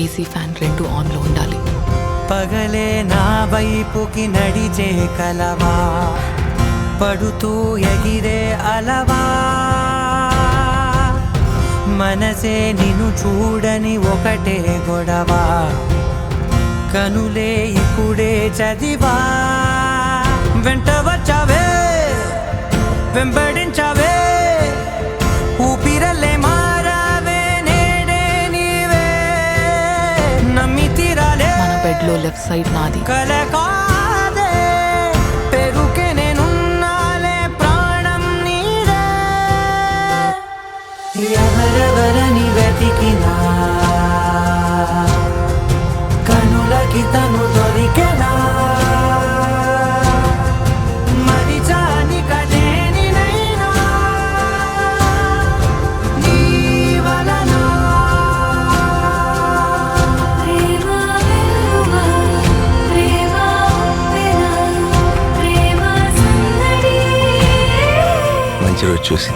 AC fan రెండు ఆన్లో ఉండాలి. పగలే నా వైపుకి నడిచే కలవా, పడుతూ ఎగిరే అలవా, మనసే నిన్ను చూడని ఒకటే గొడవ, కనులే ఇప్పుడే చదివా. వెంట వచ్చావే, వెంబడించావే, ఊపిరల్లే మారావే, నేడే నీవే నమ్మి తీరాలే. మన బెడ్లో లెఫ్ట్ సైడ్ నాది. కల కాదే పెరుకే నేనున్నాలే, ప్రాణం నీదే. ఎవరెవరని వెతికినా కనులకి తను దొరికెనా, మరి జాని కదేనినైనా నీ వలన. మంచి రోజు చూసి